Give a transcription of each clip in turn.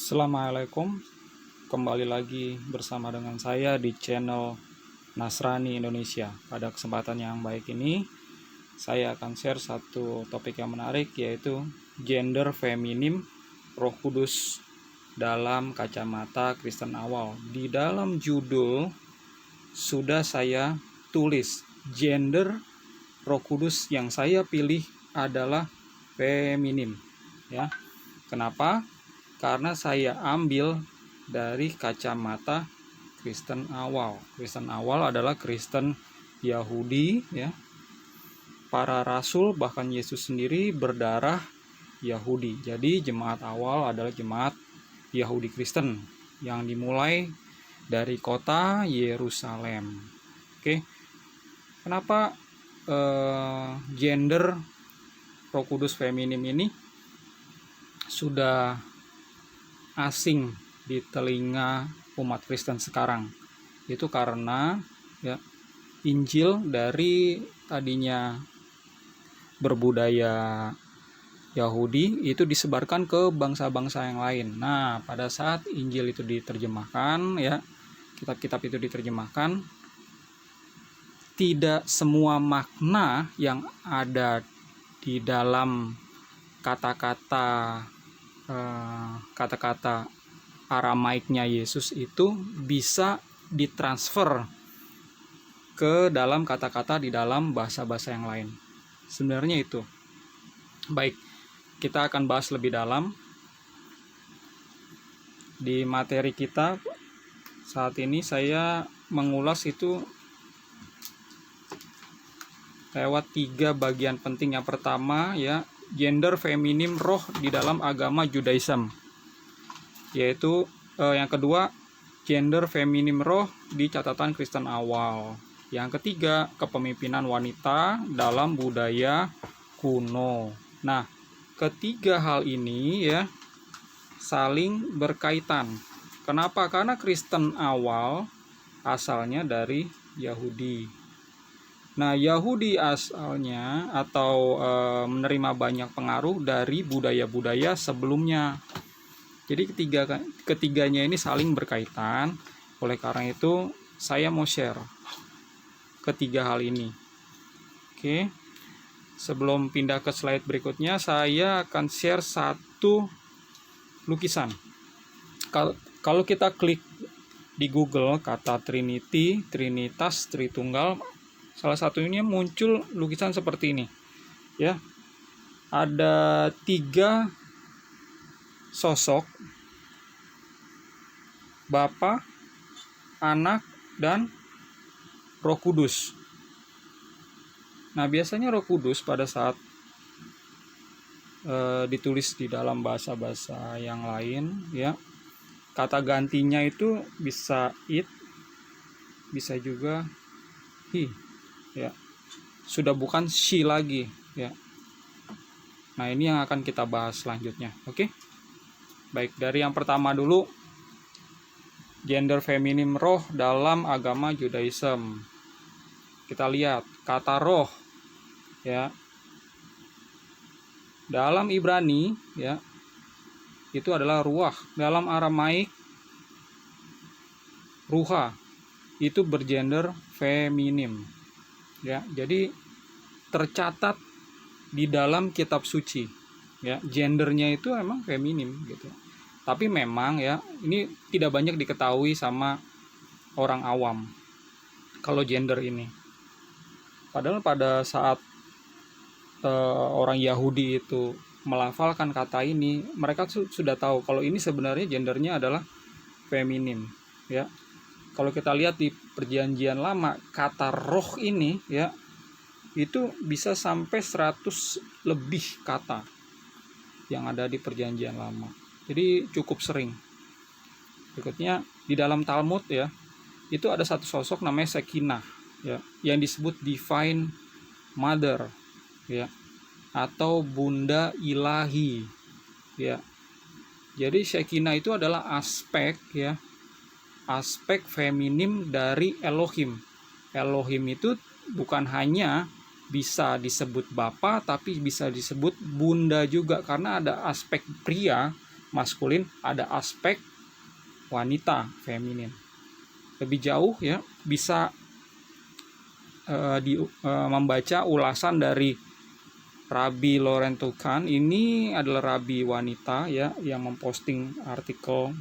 Assalamualaikum, kembali lagi bersama dengan saya di channel Nasrani Indonesia. Pada kesempatan yang baik ini, saya akan share satu topik yang menarik, yaitu gender feminim Roh Kudus dalam kacamata Kristen awal. Di dalam judul sudah saya tulis gender Roh Kudus yang saya pilih adalah feminim, ya. Kenapa? Karena saya ambil dari kacamata Kristen awal. Kristen awal adalah Kristen Yahudi, ya. Para rasul bahkan Yesus sendiri berdarah Yahudi. Jadi jemaat awal adalah jemaat Yahudi Kristen yang dimulai dari kota Yerusalem. Oke. Kenapa gender Roh Kudus feminim ini sudah asing di telinga umat Kristen sekarang? Itu karena ya, Injil dari tadinya berbudaya Yahudi itu disebarkan ke bangsa-bangsa yang lain. Nah, pada saat Injil itu diterjemahkan, ya, kitab-kitab itu diterjemahkan, tidak semua makna yang ada di dalam kata-kata Aramaiknya Yesus itu bisa ditransfer ke dalam kata-kata di dalam bahasa-bahasa yang lain. Sebenarnya itu. Baik, kita akan bahas lebih dalam di materi kita. Saat ini saya mengulas itu lewat 3 bagian penting. Yang pertama, ya, gender feminim roh di dalam agama Judaism, yaitu yang kedua, gender feminim roh di catatan Kristen awal. Yang ketiga, kepemimpinan wanita dalam budaya kuno. Nah, ketiga hal ini, ya, saling berkaitan. Kenapa? Karena Kristen awal asalnya dari Yahudi. Nah, Yahudi asalnya atau menerima banyak pengaruh dari budaya-budaya sebelumnya. Jadi ketiganya ini saling berkaitan. Oleh karena itu, saya mau share ketiga hal ini. Oke. Sebelum pindah ke slide berikutnya, saya akan share satu lukisan. Kalau kita klik di Google kata Trinity, Trinitas, Tritunggal, salah satunya muncul lukisan seperti ini, ya. Ada 3 sosok, Bapa, Anak, dan Roh Kudus. Nah, biasanya Roh Kudus pada saat ditulis di dalam bahasa-bahasa yang lain, ya, kata gantinya itu bisa it, bisa juga he, ya, sudah bukan she lagi, ya. Nah, ini yang akan kita bahas selanjutnya. Oke. Baik, dari yang pertama dulu, gender feminim roh dalam agama Judaism. Kita lihat kata roh, ya, dalam Ibrani, ya, itu adalah ruah. Dalam Aramaik, ruha itu bergender feminim, ya. Jadi tercatat di dalam kitab suci, ya, gendernya itu emang feminim gitu. Tapi memang, ya, ini tidak banyak diketahui sama orang awam kalau gender ini. Padahal pada saat orang Yahudi itu melafalkan kata ini, mereka sudah tahu kalau ini sebenarnya gendernya adalah feminim, ya. Kalau kita lihat di Perjanjian Lama, kata roh ini, ya, itu bisa sampai 100 lebih kata yang ada di Perjanjian Lama. Jadi cukup sering. Berikutnya di dalam Talmud, ya, itu ada satu sosok namanya Shekinah, ya, yang disebut Divine Mother, ya, atau Bunda Ilahi, ya. Jadi Shekinah itu adalah aspek, ya, aspek feminim dari Elohim. Elohim itu bukan hanya bisa disebut Bapa, tapi bisa disebut Bunda juga, karena ada aspek pria maskulin, ada aspek wanita feminin. Lebih jauh ya bisa membaca ulasan dari Rabbi Lorenzo Kahn. Ini adalah rabi wanita ya yang memposting artikel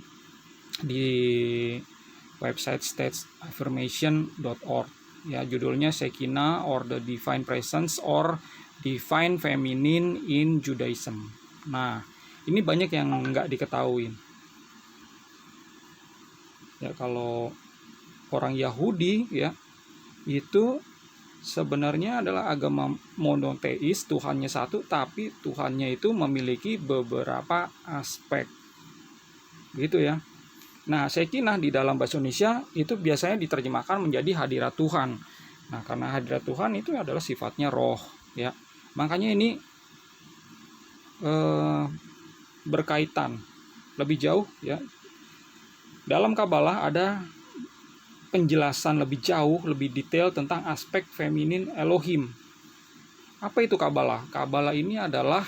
di website stateaffirmation.org ya, judulnya Shekinah or the Divine Presence or Divine Feminine in Judaism. Nah, ini banyak yang nggak diketahui ya. Kalau orang Yahudi ya, itu sebenarnya adalah agama monoteis, Tuhannya satu, tapi Tuhannya itu memiliki beberapa aspek gitu ya. Nah, Shekinah di dalam bahasa Indonesia itu biasanya diterjemahkan menjadi hadirat Tuhan. Nah, karena hadirat Tuhan itu adalah sifatnya roh ya, makanya ini berkaitan lebih jauh ya. Dalam Kabbalah ada penjelasan lebih jauh, lebih detail tentang aspek feminin Elohim. Apa itu Kabbalah? Kabbalah ini adalah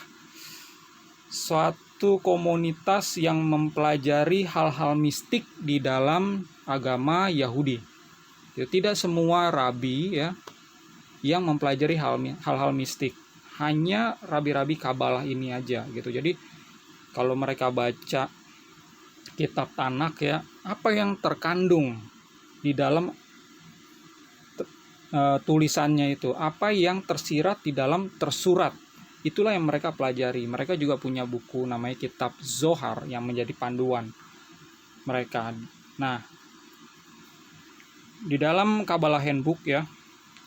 suatu komunitas yang mempelajari hal-hal mistik di dalam agama Yahudi. Tidak semua rabi ya yang mempelajari hal-hal mistik. Hanya rabi-rabi Kabbalah ini aja gitu. Jadi kalau mereka baca kitab Tanakh ya, apa yang terkandung di dalam tulisannya itu, apa yang tersirat di dalam tersurat, itulah yang mereka pelajari. Mereka juga punya buku namanya kitab Zohar yang menjadi panduan mereka. Nah, di dalam Kabbalah Handbook ya,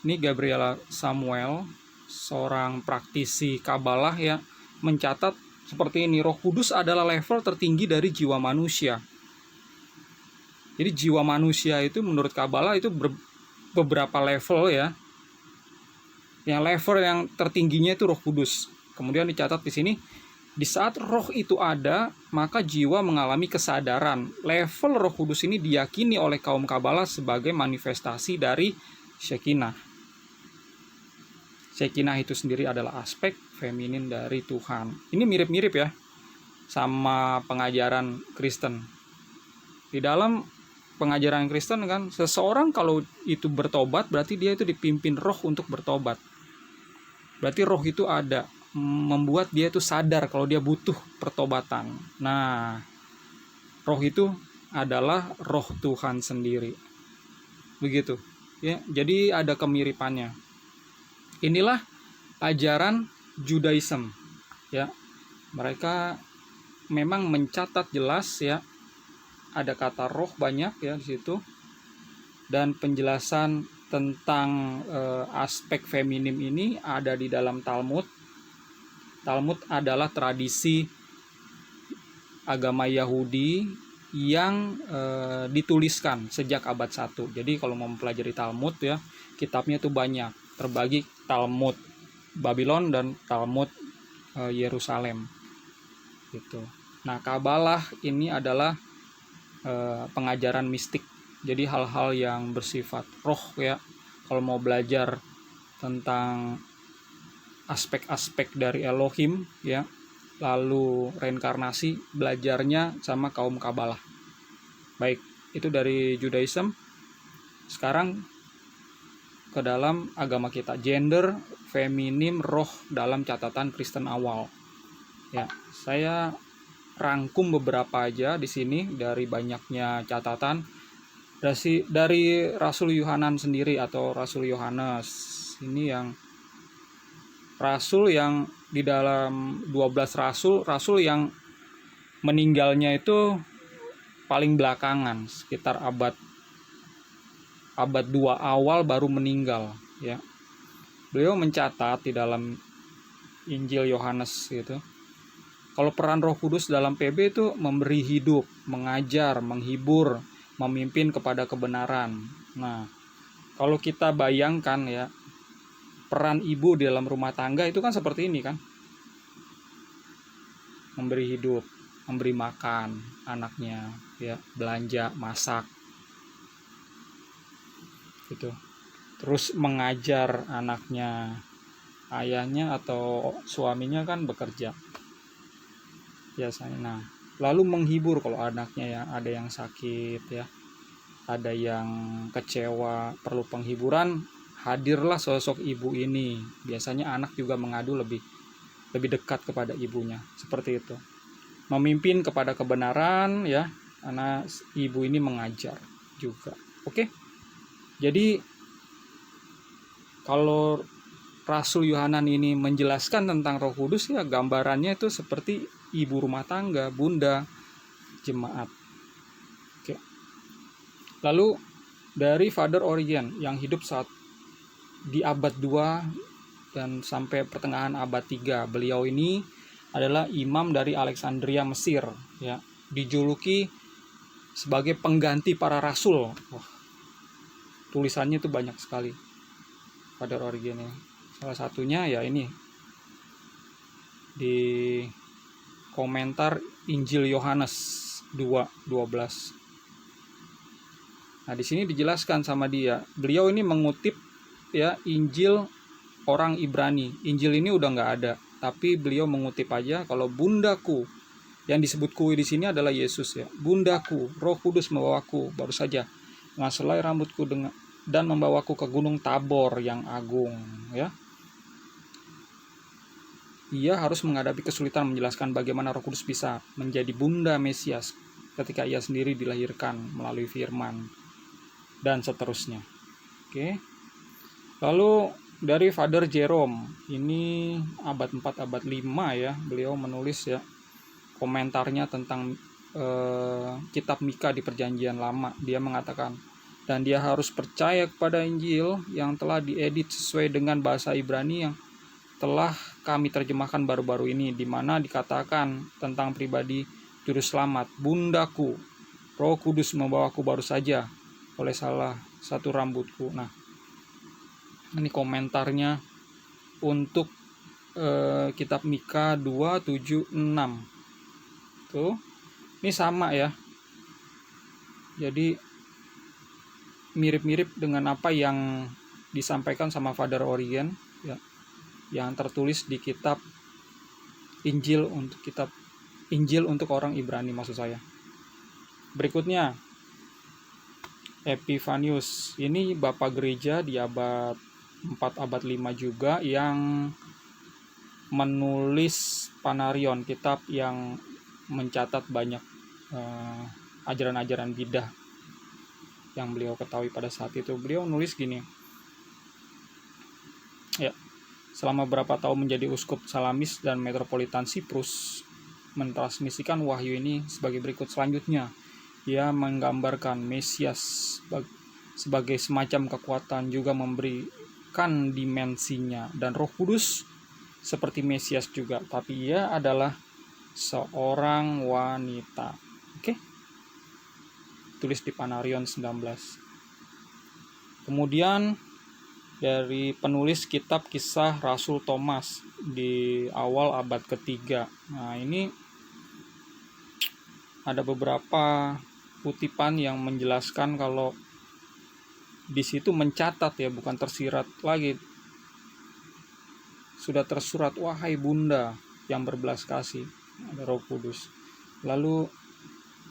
ini Gabriela Samuel, seorang praktisi Kabbalah ya, mencatat seperti ini: Roh Kudus adalah level tertinggi dari jiwa manusia. Jadi jiwa manusia itu menurut Kabbalah itu beberapa level ya. Yang level yang tertingginya itu Roh Kudus. Kemudian dicatat di sini, di saat roh itu ada, maka jiwa mengalami kesadaran. Level Roh Kudus ini diyakini oleh kaum Kabbalah sebagai manifestasi dari Shekinah. Shekinah itu sendiri adalah aspek feminin dari Tuhan. Ini mirip-mirip ya sama pengajaran Kristen. Di dalam pengajaran Kristen kan, seseorang kalau itu bertobat berarti dia itu dipimpin roh untuk bertobat. Berarti roh itu ada, membuat dia itu sadar kalau dia butuh pertobatan. Nah, roh itu adalah roh Tuhan sendiri. Begitu ya. Jadi ada kemiripannya. Inilah ajaran Judaism ya. Mereka memang mencatat jelas ya, ada kata roh banyak ya di situ, dan penjelasan tentang aspek feminim ini ada di dalam Talmud. Talmud adalah tradisi agama Yahudi yang dituliskan sejak abad 1. Jadi kalau mau mempelajari Talmud ya, kitabnya itu banyak, terbagi Talmud Babylon dan Talmud Yerusalem gitu. Nah, Kabbalah ini adalah pengajaran mistik. Jadi hal-hal yang bersifat roh ya. Kalau mau belajar tentang aspek-aspek dari Elohim ya, lalu reinkarnasi, belajarnya sama kaum Kabbalah. Baik, itu dari Judaism. Sekarang ke dalam agama kita, gender, feminim, roh dalam catatan Kristen awal. Ya, saya rangkum beberapa aja di sini dari banyaknya catatan dari Rasul Yohanan sendiri atau Rasul Yohanes. Ini yang rasul yang di dalam 12 rasul yang meninggalnya itu paling belakangan, sekitar abad 2 awal baru meninggal ya. Beliau mencatat di dalam Injil Yohanes gitu, kalau peran Roh Kudus dalam PB itu memberi hidup, mengajar, menghibur, memimpin kepada kebenaran. Nah, kalau kita bayangkan ya, peran ibu di dalam rumah tangga itu kan seperti ini kan, memberi hidup, memberi makan anaknya ya, belanja, masak gitu, terus mengajar anaknya. Ayahnya atau suaminya kan bekerja biasanya. Nah, lalu menghibur kalau anaknya ya ada yang sakit ya, ada yang kecewa perlu penghiburan, hadirlah sosok ibu ini. Biasanya anak juga mengadu lebih dekat kepada ibunya, seperti itu. Memimpin kepada kebenaran ya, karena ibu ini mengajar juga. Oke. Jadi kalau Rasul Yohanan ini menjelaskan tentang Roh Kudus ya, gambarannya itu seperti ibu rumah tangga, bunda jemaat. Oke. Lalu dari Father Origen yang hidup saat di abad 2 dan sampai pertengahan abad 3. Beliau ini adalah imam dari Alexandria, Mesir ya. Dijuluki sebagai pengganti para rasul. Wah, tulisannya itu banyak sekali Father Origen ya. Salah satunya ya ini di komentar Injil Yohanes 2:12. Nah, di sini dijelaskan sama dia. Beliau ini mengutip ya Injil orang Ibrani. Injil ini udah nggak ada, tapi beliau mengutip aja kalau bundaku, yang disebut ku di sini adalah Yesus ya. Bundaku, Roh Kudus membawaku baru saja ngaselai rambutku dan membawaku ke gunung Tabor yang agung ya. Ia harus menghadapi kesulitan menjelaskan bagaimana Roh Kudus bisa menjadi bunda Mesias ketika ia sendiri dilahirkan melalui firman dan seterusnya. Oke. Lalu dari Father Jerome, ini abad 4 abad 5 ya, beliau menulis ya komentarnya tentang kitab Mika di Perjanjian Lama. Dia mengatakan, dan dia harus percaya kepada Injil yang telah diedit sesuai dengan bahasa Ibrani yang telah kami terjemahkan baru-baru ini, di mana dikatakan tentang pribadi juru selamat, bundaku, Roh Kudus membawaku baru saja oleh salah satu rambutku. Nah, ini komentarnya untuk kitab Mika 2:7-6. Tuh, ini sama ya. Jadi mirip-mirip dengan apa yang disampaikan sama Father Origen ya, yang tertulis di kitab Injil untuk orang Ibrani maksud saya. Berikutnya Epifanius, ini bapak gereja di abad 4 abad 5 juga yang menulis Panarion, kitab yang mencatat banyak ajaran-ajaran bidah yang beliau ketahui pada saat itu. Beliau nulis gini ya, selama berapa tahun menjadi uskup Salamis dan metropolitan Siprus, mentransmisikan wahyu ini sebagai berikut. Selanjutnya, ia menggambarkan Mesias sebagai semacam kekuatan, juga memberikan dimensinya, dan Roh Kudus seperti Mesias juga, tapi ia adalah seorang wanita. Oke? Tulis di Panarion 19. Kemudian dari penulis kitab Kisah Rasul Thomas di awal abad ketiga. Nah, ini ada beberapa kutipan yang menjelaskan kalau di situ mencatat ya, bukan tersirat lagi. Sudah tersurat, wahai bunda yang berbelas kasih, ada Roh Kudus. Lalu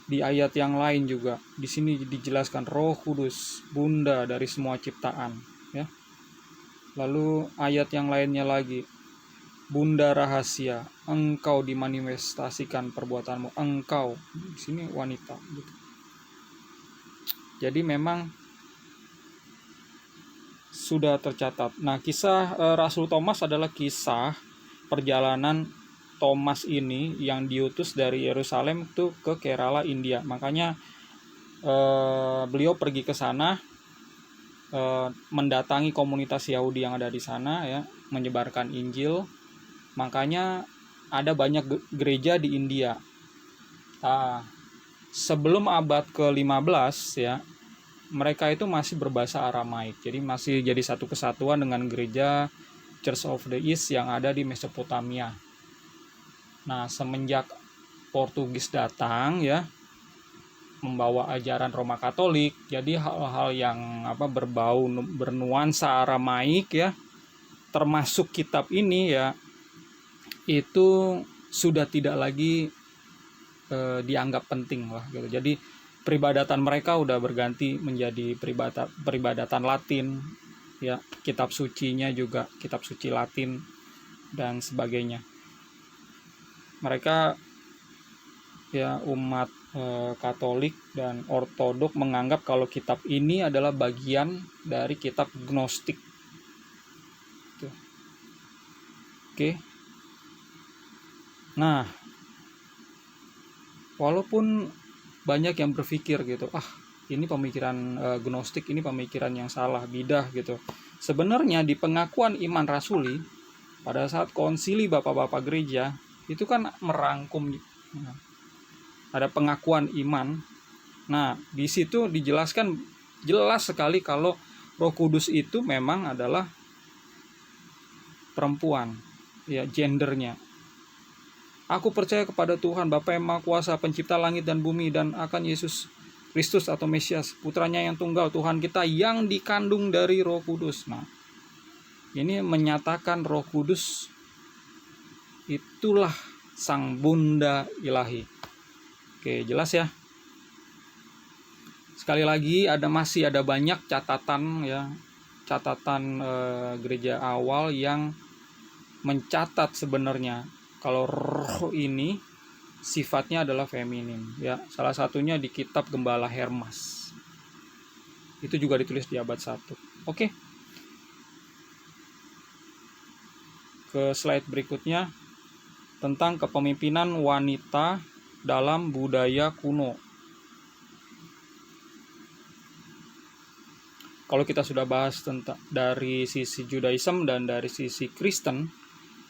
di ayat yang lain juga di sini dijelaskan Roh Kudus, bunda dari semua ciptaan ya. Lalu ayat yang lainnya lagi, bunda rahasia, engkau dimanifestasikan perbuatanmu, engkau, di sini wanita gitu. Jadi memang sudah tercatat. Nah, kisah Rasul Thomas adalah kisah perjalanan Thomas ini yang diutus dari Yerusalem itu ke Kerala, India. Makanya beliau pergi ke sana, mendatangi komunitas Yahudi yang ada di sana ya, menyebarkan Injil. Makanya ada banyak gereja di India. Sebelum abad ke-15 ya, mereka itu masih berbahasa Aramaik. Jadi masih jadi satu kesatuan dengan gereja Church of the East yang ada di Mesopotamia. Nah, semenjak Portugis datang ya, membawa ajaran Roma Katolik, jadi hal-hal yang berbau bernuansa Aramaik ya, termasuk kitab ini ya, itu sudah tidak lagi dianggap penting lah gitu. Jadi peribadatan mereka udah berganti menjadi peribadatan Latin, ya, kitab sucinya juga kitab suci Latin dan sebagainya. Mereka, ya, umat Katolik dan Ortodok menganggap kalau kitab ini adalah bagian dari kitab Gnostik. Tuh. Oke. Nah, walaupun banyak yang berpikir gitu, ini pemikiran Gnostik, ini pemikiran yang salah, bidah gitu. Sebenarnya di pengakuan iman rasuli pada saat konsili bapak-bapak gereja itu kan merangkum, ada pengakuan iman. Nah, di situ dijelaskan jelas sekali kalau Roh Kudus itu memang adalah perempuan, ya, gendernya. Aku percaya kepada Tuhan Bapa yang Maha Kuasa, pencipta langit dan bumi, dan akan Yesus Kristus atau Mesias, putranya yang tunggal, Tuhan kita yang dikandung dari Roh Kudus. Nah, ini menyatakan Roh Kudus itulah sang bunda ilahi. Oke, jelas ya. Sekali lagi masih ada banyak catatan, ya, catatan gereja awal yang mencatat sebenarnya kalau roh ini sifatnya adalah feminim, ya. Salah satunya di kitab Gembala Hermas. Itu juga ditulis di abad 1. Oke. Ke slide berikutnya tentang kepemimpinan wanita dalam budaya kuno. Kalau kita sudah bahas tentang dari sisi Judaism dan dari sisi Kristen,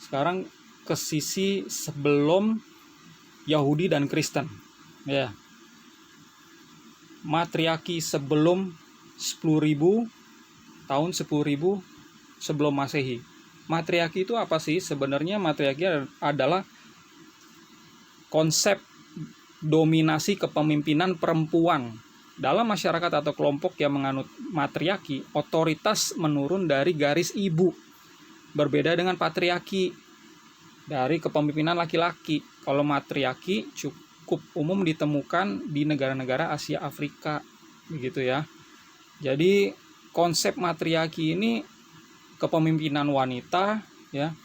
sekarang ke sisi sebelum Yahudi dan Kristen, ya. Matriarki sebelum 10.000 tahun 10.000 sebelum Masehi. Matriarki itu apa sih? Sebenarnya matriarki adalah konsep dominasi kepemimpinan perempuan dalam masyarakat atau kelompok yang menganut matriarki. Otoritas menurun dari garis ibu, berbeda dengan patriarki dari kepemimpinan laki-laki. Kalau matriarki cukup umum ditemukan di negara-negara Asia Afrika, begitu ya. Jadi konsep matriarki ini kepemimpinan wanita, ya.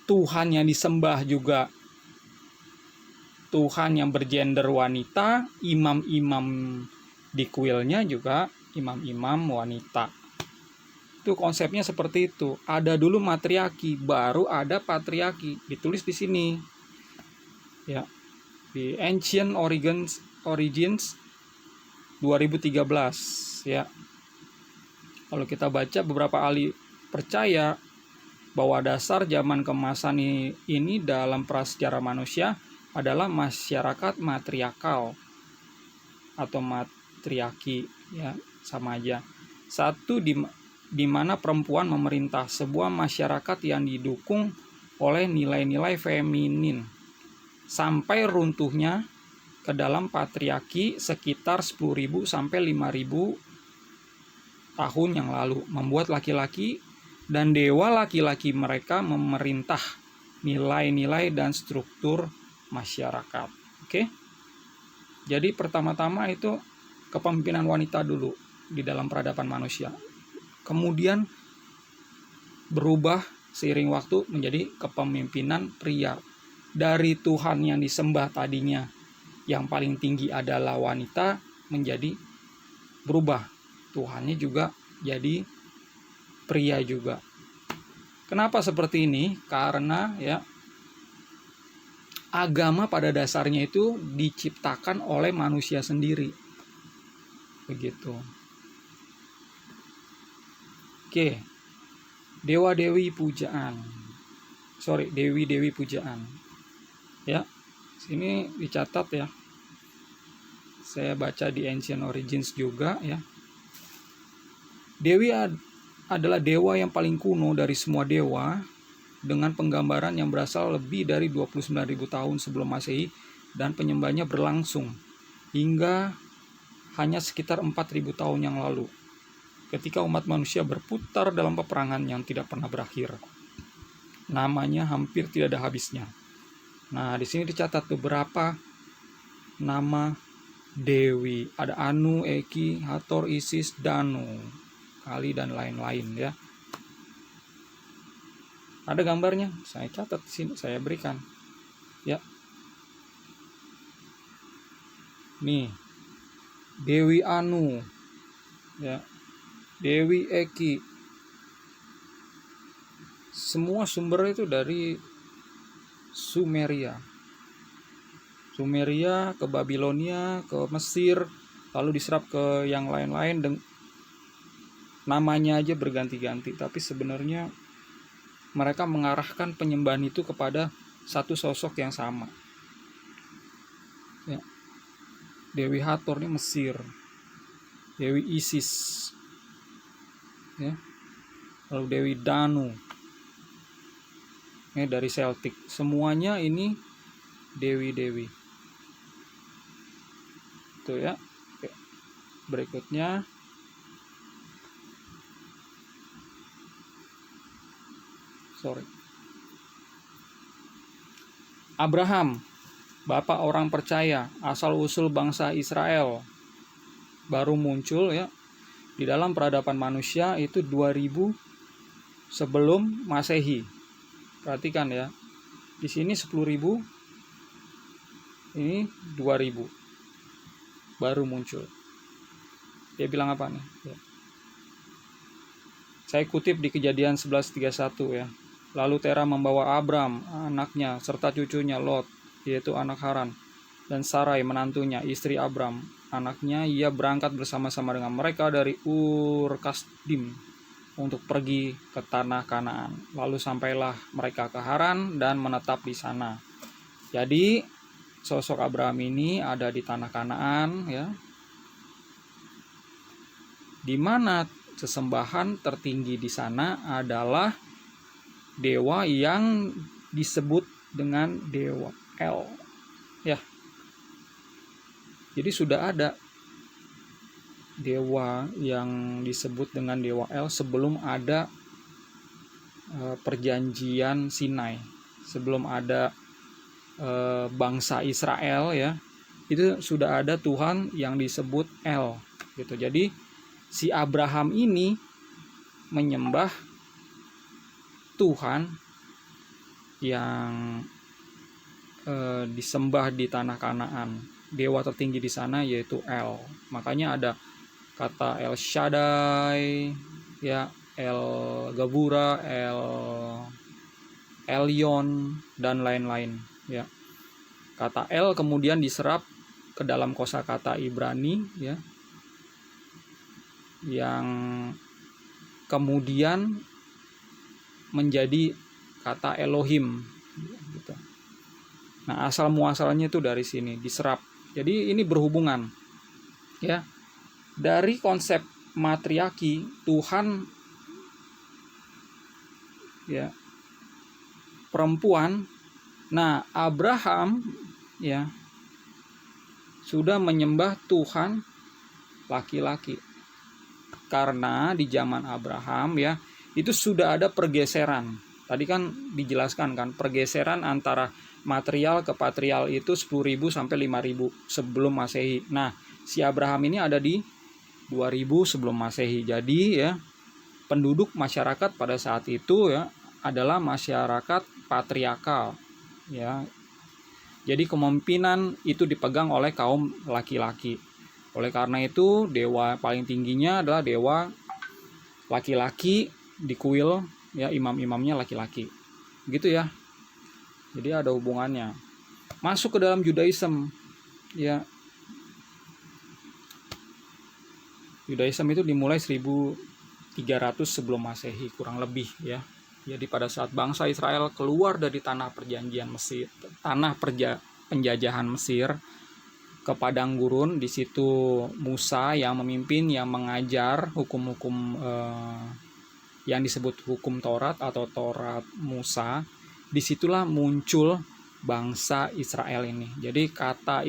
Tuhan yang disembah juga Tuhan yang bergender wanita, imam-imam di kuilnya juga imam-imam wanita. Itu konsepnya seperti itu. Ada dulu matriarki, baru ada patriarki. Ditulis di sini, ya, di Ancient Origins 2013, ya. Kalau kita baca, beberapa ahli percaya bahwa dasar zaman keemasan ini dalam prasejarah manusia adalah masyarakat matriarkal atau matriarki, ya, sama aja. Satu di mana perempuan memerintah sebuah masyarakat yang didukung oleh nilai-nilai feminin sampai runtuhnya ke dalam patriarki sekitar 10.000 sampai 5.000 tahun yang lalu, membuat laki-laki dan dewa laki-laki mereka memerintah nilai-nilai dan struktur masyarakat. Oke. Jadi pertama-tama itu kepemimpinan wanita dulu di dalam peradaban manusia. Kemudian berubah seiring waktu menjadi kepemimpinan pria. Dari Tuhan yang disembah tadinya yang paling tinggi adalah wanita, menjadi berubah. Tuhannya juga jadi pria juga. Kenapa seperti ini? Karena, ya, agama pada dasarnya itu diciptakan oleh manusia sendiri. Begitu. Oke. Dewa-dewi pujaan. Dewi-dewi pujaan. Ya. Sini dicatat, ya. Saya baca di Ancient Origins juga, ya. Dewi adalah dewa yang paling kuno dari semua dewa, dengan penggambaran yang berasal lebih dari 29.000 tahun sebelum Masehi, dan penyembahnya berlangsung hingga hanya sekitar 4.000 tahun yang lalu, ketika umat manusia berputar dalam peperangan yang tidak pernah berakhir. Namanya hampir tidak ada habisnya. Nah, di sini dicatat beberapa nama dewi. Ada Anu, Eki, Hathor, Isis, Danu, Kali, dan lain-lain ya. Ada gambarnya, saya catat di sini, saya berikan. Ya. Nih. Dewi Anu. Ya. Dewi Eki. Semua sumber itu dari Sumeria. Sumeria ke Babilonia, ke Mesir, lalu diserap ke yang lain-lain. Namanya aja berganti-ganti, tapi sebenarnya mereka mengarahkan penyembahan itu kepada satu sosok yang sama. Ya. Dewi Hathor ini Mesir, Dewi Isis, ya. Lalu Dewi Danu, ini dari Celtic. Semuanya ini dewi-dewi. Itu ya. Oke. Berikutnya Abraham, bapak orang percaya, asal-usul bangsa Israel, baru muncul ya di dalam peradaban manusia itu 2000 sebelum Masehi. Perhatikan ya. Di sini 10.000, ini 2000 baru muncul. Dia bilang apa nih? Ya. Saya kutip di Kejadian 11:31 ya. Lalu Tera membawa Abram, anaknya, serta cucunya Lot, yaitu anak Haran, dan Sarai, menantunya, istri Abram, anaknya. Ia berangkat bersama-sama dengan mereka dari Ur Kasdim untuk pergi ke tanah Kanaan. Lalu sampailah mereka ke Haran dan menetap di sana. Jadi sosok Abraham ini ada di tanah Kanaan ya, di mana sesembahan tertinggi di sana adalah dewa yang disebut dengan dewa El ya. Jadi sudah ada dewa yang disebut dengan dewa El sebelum ada perjanjian Sinai, sebelum ada bangsa Israel ya. Itu sudah ada Tuhan yang disebut El gitu. Jadi si Abraham ini menyembah Tuhan yang disembah di tanah Kanaan. Dewa tertinggi di sana yaitu El. Makanya ada kata El Shaddai, ya, El Gabura, El Elyon, dan lain-lain. Ya. Kata El kemudian diserap ke dalam kosakata Ibrani, ya, yang kemudian menjadi kata Elohim. Gitu. Nah, asal muasalnya itu dari sini, diserap. Jadi ini berhubungan, ya. Dari konsep matriarki Tuhan, ya, perempuan. Nah, Abraham ya sudah menyembah Tuhan laki-laki. Karena di zaman Abraham ya itu sudah ada pergeseran. Tadi kan dijelaskan kan pergeseran antara material ke patrial itu 10.000 sampai 5.000 sebelum Masehi. Nah, si Abraham ini ada di 2000 sebelum Masehi. Jadi ya penduduk masyarakat pada saat itu ya adalah masyarakat patriarkal ya. Jadi kepemimpinan itu dipegang oleh kaum laki-laki. Oleh karena itu dewa paling tingginya adalah dewa laki-laki di kuil ya, imam-imamnya laki-laki. Gitu ya. Jadi ada hubungannya. Masuk ke dalam Judaism ya. Judaism itu dimulai 1300 sebelum Masehi kurang lebih ya. Jadi pada saat bangsa Israel keluar dari tanah perjanjian Mesir, tanah penjajahan Mesir ke padang gurun, di situ Musa yang memimpin, yang mengajar hukum-hukum yang disebut hukum Taurat atau Taurat Musa. Disitulah muncul bangsa Israel ini. Jadi kata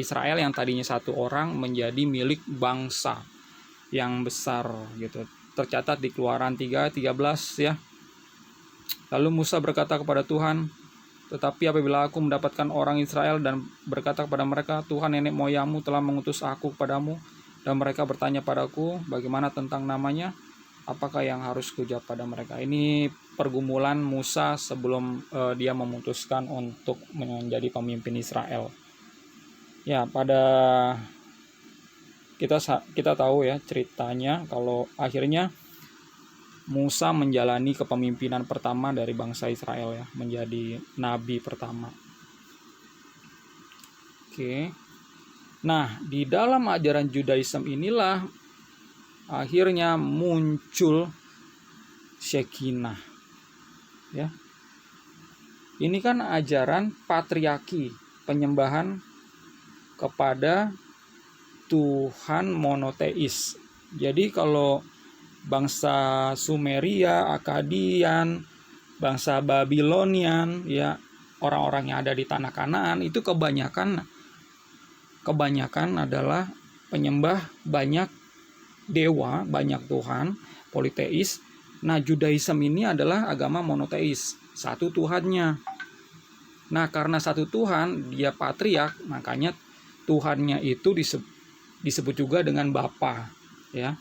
Israel yang tadinya satu orang menjadi milik bangsa yang besar gitu. Tercatat di Keluaran 3:13 ya. Lalu Musa berkata kepada Tuhan, Tetapi apabila aku mendapatkan orang Israel dan berkata kepada mereka, Tuhan nenek moyangmu telah mengutus aku kepadamu, dan mereka bertanya padaku, bagaimana tentang namanya? Apakah yang harus kujawab pada mereka? Ini pergumulan Musa sebelum dia memutuskan untuk menjadi pemimpin Israel. Ya, pada kita tahu ya ceritanya kalau akhirnya Musa menjalani kepemimpinan pertama dari bangsa Israel ya, menjadi nabi pertama. Oke. Nah, di dalam ajaran Judaism inilah akhirnya muncul Shekinah. Ya. Ini kan ajaran patriarki, penyembahan kepada Tuhan monoteis. Jadi kalau bangsa Sumeria, Akadian, bangsa Babilonian, ya orang-orang yang ada di tanah Kanaan itu kebanyakan adalah penyembah banyak dewa, banyak Tuhan, politeis. Nah, Judaism ini adalah agama monoteis, satu Tuhannya. Nah, karena satu Tuhan, dia patriark, makanya Tuhannya itu disebut juga dengan Bapa, ya.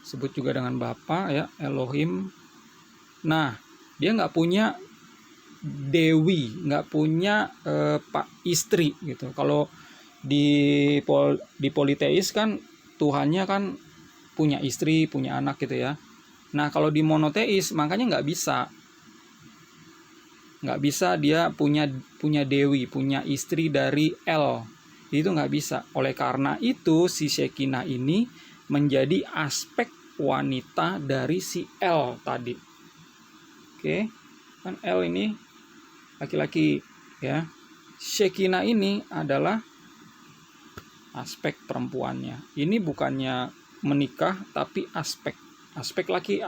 Sebut juga dengan Bapa, ya, Elohim. Nah, dia nggak punya dewi, nggak punya istri gitu. Kalau di politeis kan Tuhannya kan punya istri, punya anak gitu ya. Nah, kalau di monoteis makanya nggak bisa dia punya dewi, punya istri dari El. Itu nggak bisa. Oleh karena itu si Shekinah ini menjadi aspek wanita dari si El tadi. Oke, kan El ini laki-laki ya. Shekinah ini adalah aspek perempuannya. Ini bukannya menikah tapi aspek laki,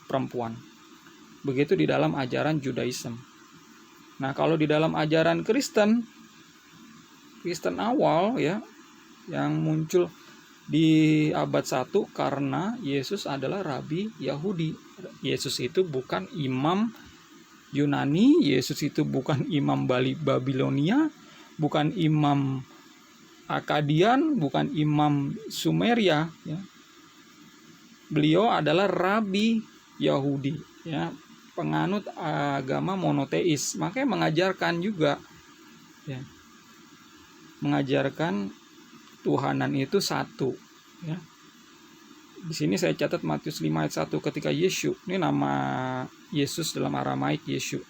perempuan. Begitu di dalam ajaran Judaism. Nah, kalau di dalam ajaran Kristen awal ya, yang muncul di abad 1 karena Yesus adalah rabi Yahudi. Yesus itu bukan imam Yunani, Yesus itu bukan imam Babilonia, bukan imam Akadian, bukan imam Sumeria ya. Beliau adalah rabi Yahudi ya, penganut agama monoteis. Makanya mengajarkan juga ya, mengajarkan Tuhanan itu satu ya. Di sini saya catat Matius 5 ayat 1, ketika Yesus, ini nama Yesus dalam Aramaik Yesus,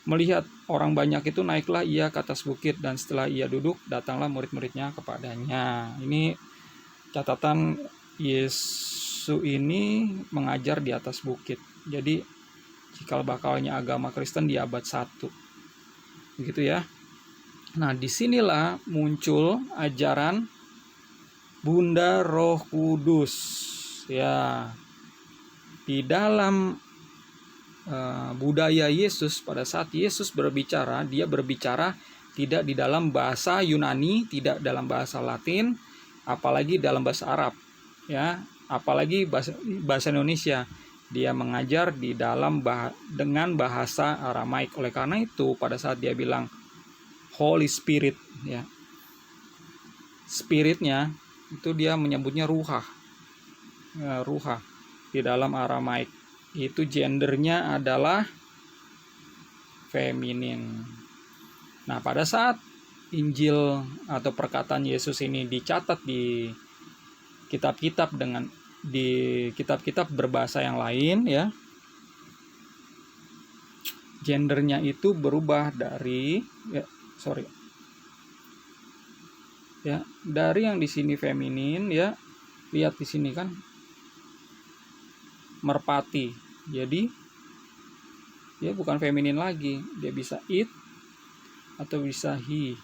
melihat orang banyak itu, naiklah ia ke atas bukit, dan setelah ia duduk datanglah murid-muridnya kepadanya. Ini catatan Yesus ini mengajar di atas bukit. Jadi cikal bakalnya agama Kristen di abad 1. Begitu ya. Nah, disinilah muncul ajaran Bunda Roh Kudus ya. Di dalam budaya Yesus, pada saat Yesus berbicara, dia berbicara tidak di dalam bahasa Yunani, tidak dalam bahasa Latin, apalagi dalam bahasa Arab ya, apalagi bahasa Indonesia. Dia mengajar di dalam dengan bahasa Aramaik. Oleh karena itu pada saat dia bilang Holy Spirit ya, spiritnya itu dia menyebutnya ruhah ya, ruhah di dalam Aramaik. Itu gendernya adalah feminin. Nah, pada saat Injil atau perkataan Yesus ini dicatat di kitab-kitab berbahasa yang lain ya, gendernya itu berubah dari dari yang di sini feminin ya, lihat di sini kan merpati, jadi dia bukan feminin lagi, dia bisa it atau bisa he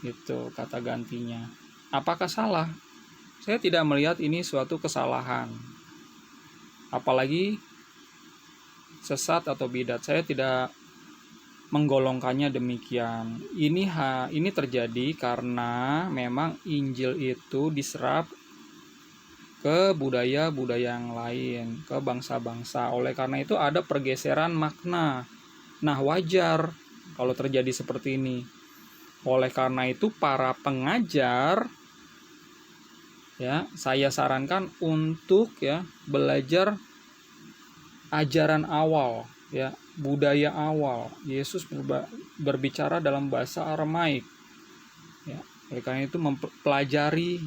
gitu kata gantinya. Apakah salah? Saya tidak melihat ini suatu kesalahan, apalagi sesat atau bidat. Saya tidak menggolongkannya demikian. Ini terjadi karena memang Injil itu diserap ke budaya-budaya yang lain, ke bangsa-bangsa. Oleh karena itu ada pergeseran makna. Nah, wajar kalau terjadi seperti ini. Oleh karena itu para pengajar, ya, saya sarankan untuk ya belajar ajaran awal, ya, budaya awal. Yesus berbicara dalam bahasa Aramaik. Ya, oleh karena itu mempelajari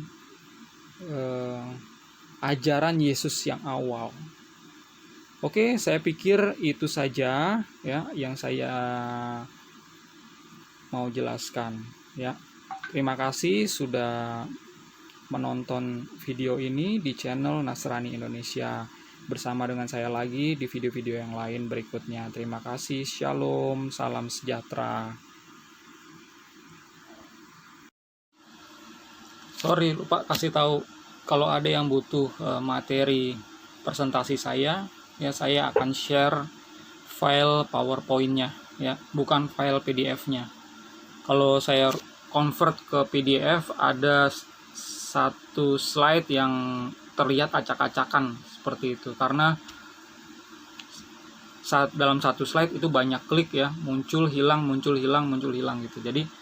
ajaran Yesus yang awal. Oke, saya pikir itu saja ya yang saya mau jelaskan ya. Terima kasih sudah menonton video ini di channel Nasrani Indonesia. Bersama dengan saya lagi di video-video yang lain berikutnya. Terima kasih. Shalom, salam sejahtera. Sorry, lupa kasih tahu, kalau ada yang butuh materi presentasi saya, ya saya akan share file PowerPoint-nya, ya, bukan file PDF-nya. Kalau saya convert ke PDF, ada satu slide yang terlihat acak-acakan seperti itu, karena dalam satu slide itu banyak klik ya, muncul hilang gitu. Jadi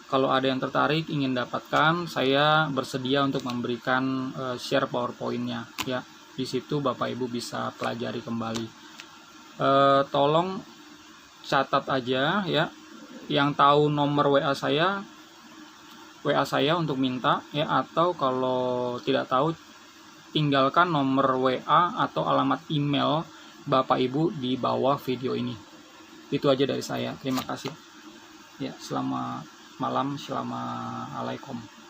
kalau ada yang tertarik ingin dapatkan, saya bersedia untuk memberikan share PowerPoint-nya ya. Di situ Bapak Ibu bisa pelajari kembali. Tolong catat aja ya. Yang tahu nomor WA saya untuk minta ya, atau kalau tidak tahu tinggalkan nomor WA atau alamat email Bapak Ibu di bawah video ini. Itu aja dari saya. Terima kasih. Ya, selamat malam, assalamualaikum.